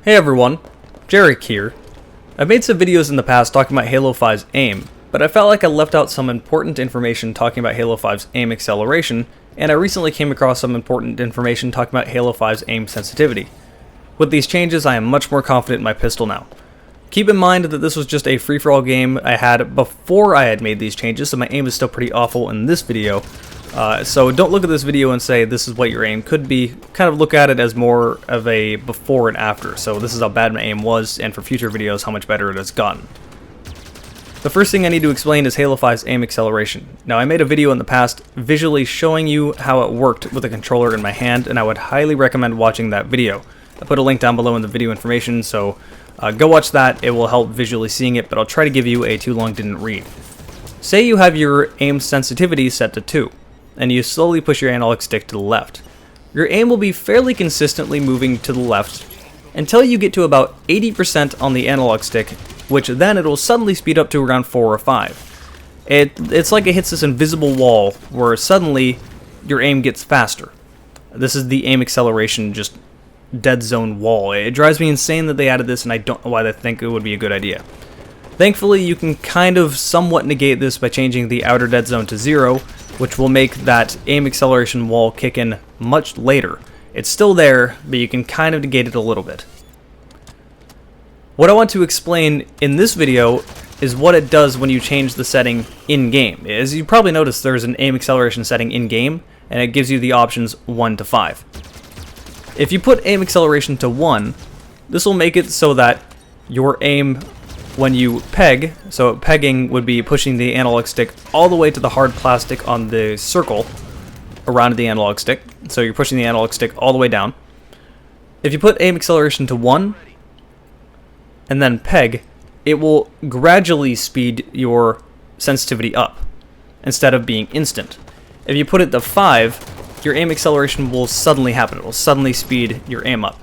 Hey everyone, Jarek here. I've made some videos in the past talking about Halo 5's aim, but I felt like I left out some important information talking about Halo 5's aim acceleration, and I recently came across some important information talking about Halo 5's aim sensitivity. With these changes, I am much more confident in my pistol now. Keep in mind that this was just a free-for-all game I had before I had made these changes, so my aim is still pretty awful in this video. So don't look at this video and say this is what your aim could be. Kind of look at it as more of a before and after. So this is how bad my aim was, and for future videos how much better it has gotten. The first thing I need to explain is Halo 5's aim acceleration. Now, I made a video in the past visually showing you how it worked with the controller in my hand, and I would highly recommend watching that video. I put a link down below in the video information, so go watch that. It will help visually seeing it, but I'll try to give you a too long didn't read. Say you have your aim sensitivity set to 2. And you slowly push your analog stick to the left. Your aim will be fairly consistently moving to the left until you get to about 80% on the analog stick, which then it will suddenly speed up to around 4 or 5. It's like it hits this invisible wall where suddenly your aim gets faster. This is the aim acceleration just dead zone wall. It drives me insane that they added this, and I don't know why they think it would be a good idea. Thankfully, you can kind of somewhat negate this by changing the outer dead zone to 0, which will make that aim acceleration wall kick in much later. It's still there, but you can kind of negate it a little bit. What I want to explain in this video is what it does when you change the setting in-game. As you probably noticed, there's an aim acceleration setting in-game, and it gives you the options 1 to 5. If you put aim acceleration to 1, this will make it so that your aim when you peg, so pegging would be pushing the analog stick all the way to the hard plastic on the circle around the analog stick. So you're pushing the analog stick all the way down. If you put aim acceleration to 1 and then peg, it will gradually speed your sensitivity up instead of being instant. If you put it to 5, your aim acceleration will suddenly happen. It will suddenly speed your aim up.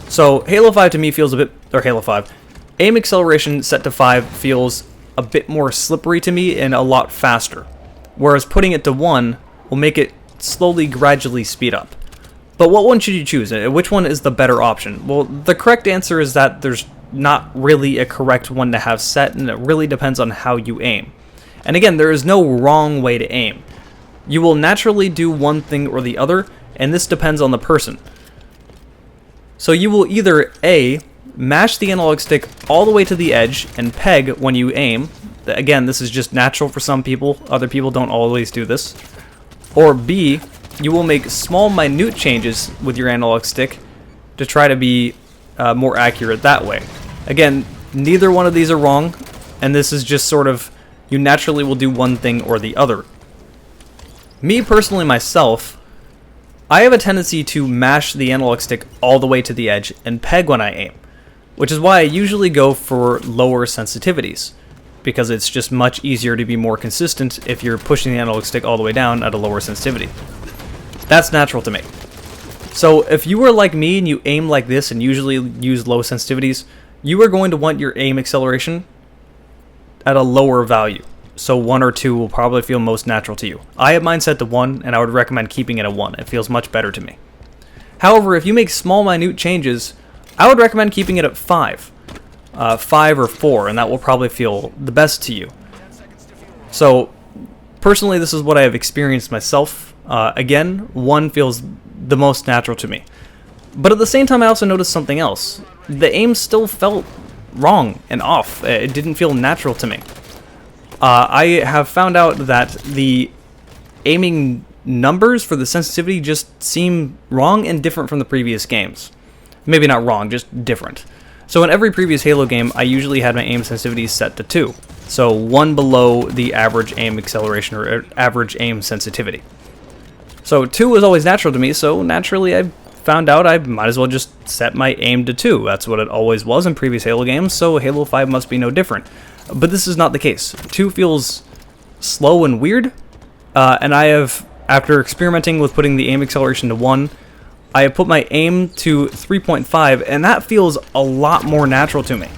So Halo 5 to me feels a bit, or Halo 5, aim acceleration set to 5 feels a bit more slippery to me and a lot faster, whereas putting it to 1 will make it slowly, gradually speed up. But what one should you choose? Which one is the better option? Well, the correct answer is that there's not really a correct one to have set, and it really depends on how you aim. And again, there is no wrong way to aim. You will naturally do one thing or the other, and this depends on the person. So you will either A, mash the analog stick all the way to the edge and peg when you aim. Again, this is just natural for some people. Other people don't always do this. Or B, you will make small, minute changes with your analog stick to try to be more accurate that way. Again, neither one of these are wrong, and this is just sort of, you naturally will do one thing or the other. Me personally, myself, I have a tendency to mash the analog stick all the way to the edge and peg when I aim, which is why I usually go for lower sensitivities, because it's just much easier to be more consistent if you're pushing the analog stick all the way down at a lower sensitivity. That's natural to me. So if you are like me and you aim like this and usually use low sensitivities, you are going to want your aim acceleration at a lower value. So 1 or 2 will probably feel most natural to you. I have mine set to 1, and I would recommend keeping it at 1. It feels much better to me. However, if you make small, minute changes, I would recommend keeping it at 5. 5 or 4, and that will probably feel the best to you. So, personally, this is what I have experienced myself. Again, 1 feels the most natural to me. But at the same time, I also noticed something else. The aim still felt wrong and off. It didn't feel natural to me. I have found out that the aiming numbers for the sensitivity just seem wrong and different from the previous games. Maybe not wrong, just different. So in every previous Halo game, I usually had my aim sensitivity set to 2. So 1 below the average aim acceleration or average aim sensitivity. So 2 was always natural to me, so naturally I found out I might as well just set my aim to 2. That's what it always was in previous Halo games, so Halo 5 must be no different. But this is not the case. 2 feels slow and weird, and I have, after experimenting with putting the aim acceleration to 1, I have put my aim to 3.5, and that feels a lot more natural to me.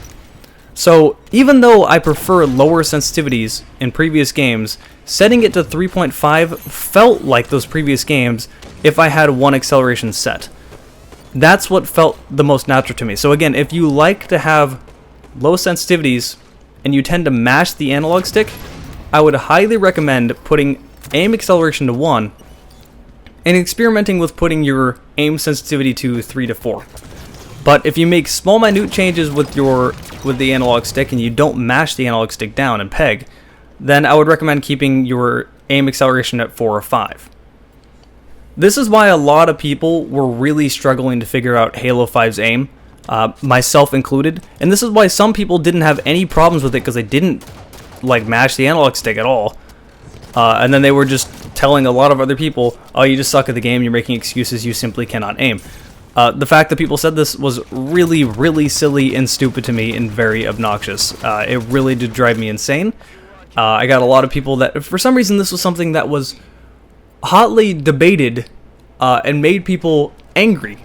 So even though I prefer lower sensitivities in previous games, setting it to 3.5 felt like those previous games if I had one acceleration set. That's what felt the most natural to me. So again, if you like to have low sensitivities and you tend to mash the analog stick, I would highly recommend putting aim acceleration to 1 and experimenting with putting your aim sensitivity to 3 to 4. But if you make small minute changes with the analog stick and you don't mash the analog stick down and peg, then I would recommend keeping your aim acceleration at 4 or 5. This is why a lot of people were really struggling to figure out Halo 5's aim, myself included, and this is why some people didn't have any problems with it because they didn't like mash the analog stick at all, and then they were just telling a lot of other people, oh, you just suck at the game, you're making excuses, you simply cannot aim. The fact that people said this was really, really silly and stupid to me and very obnoxious. It really did drive me insane. I got a lot of people that, for some reason, this was something that was hotly debated and made people angry.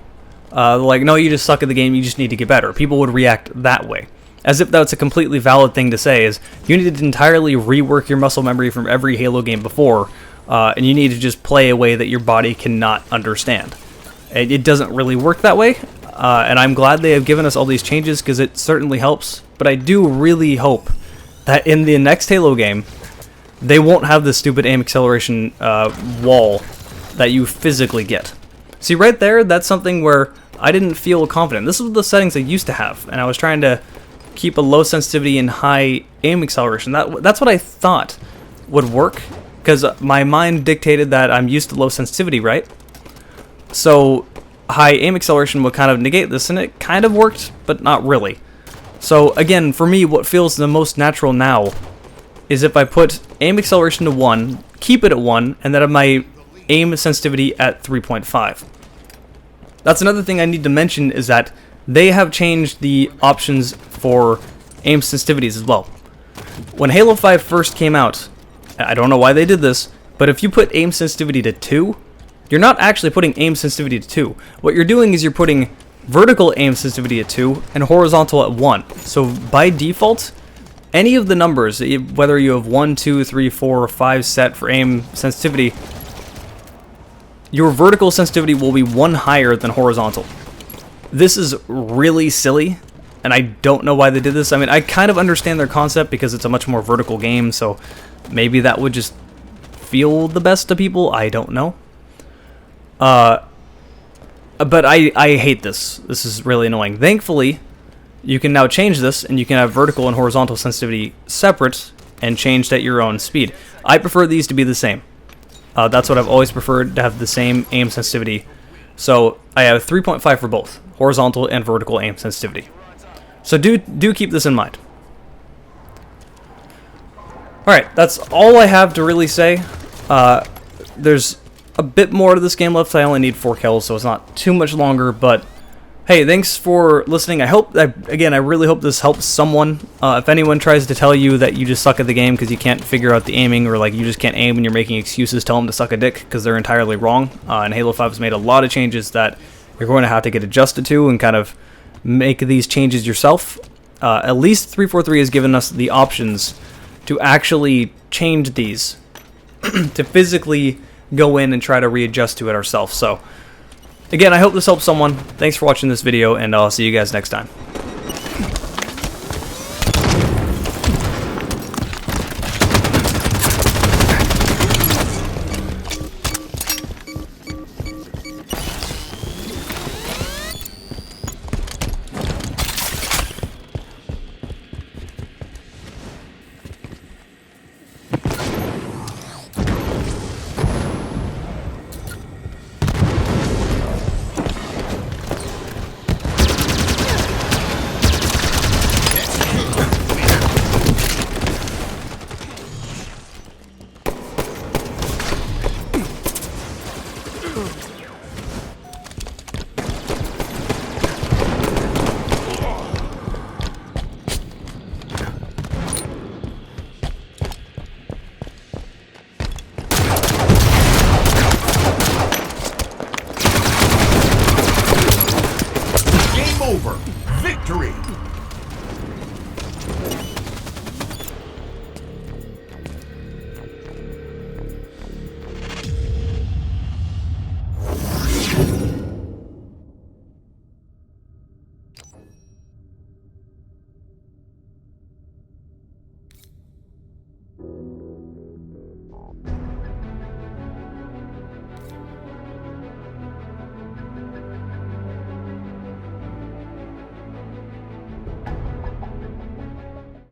Like, no, you just suck at the game, you just need to get better. People would react that way. As if that's a completely valid thing to say, is you need to entirely rework your muscle memory from every Halo game before, and you need to just play a way that your body cannot understand. It doesn't really work that way, and I'm glad they have given us all these changes because it certainly helps, but I do really hope that in the next Halo game, they won't have this stupid aim acceleration wall that you physically get. See, right there, that's something where I didn't feel confident. This was the settings I used to have, and I was trying to keep a low sensitivity and high aim acceleration. That's what I thought would work, because my mind dictated that I'm used to low sensitivity, right? So high aim acceleration would kind of negate this, and it kind of worked, but not really. So again, for me, what feels the most natural now is if I put aim acceleration to 1, keep it at 1, and then have my aim sensitivity at 3.5. That's another thing I need to mention, is that they have changed the options for aim sensitivities as well. When Halo 5 first came out, I don't know why they did this, but if you put aim sensitivity to 2, you're not actually putting aim sensitivity to 2. What you're doing is you're putting vertical aim sensitivity at 2 and horizontal at 1. So by default, any of the numbers, whether you have 1, 2, 3, 4, or 5 set for aim sensitivity, your vertical sensitivity will be 1 higher than horizontal. This is really silly, and I don't know why they did this. I mean, I kind of understand their concept because it's a much more vertical game, so maybe that would just feel the best to people. I don't know. But I hate this. This is really annoying. Thankfully, you can now change this, and you can have vertical and horizontal sensitivity separate and changed at your own speed. I prefer these to be the same. That's what I've always preferred, to have the same aim sensitivity. So I have 3.5 for both, horizontal and vertical aim sensitivity. So do keep this in mind. Alright, that's all I have to really say. There's a bit more to this game left. I only need 4 kills, so it's not too much longer, but hey, thanks for listening. I really hope this helps someone. If anyone tries to tell you that you just suck at the game because you can't figure out the aiming, or like you just can't aim and you're making excuses, tell them to suck a dick, because they're entirely wrong. And Halo 5 has made a lot of changes that you're going to have to get adjusted to and kind of make these changes yourself. At least 343 has given us the options to actually change these, to physically go in and try to readjust to it ourselves. So again, I hope this helps someone. Thanks for watching this video, and I'll see you guys next time. Ugh.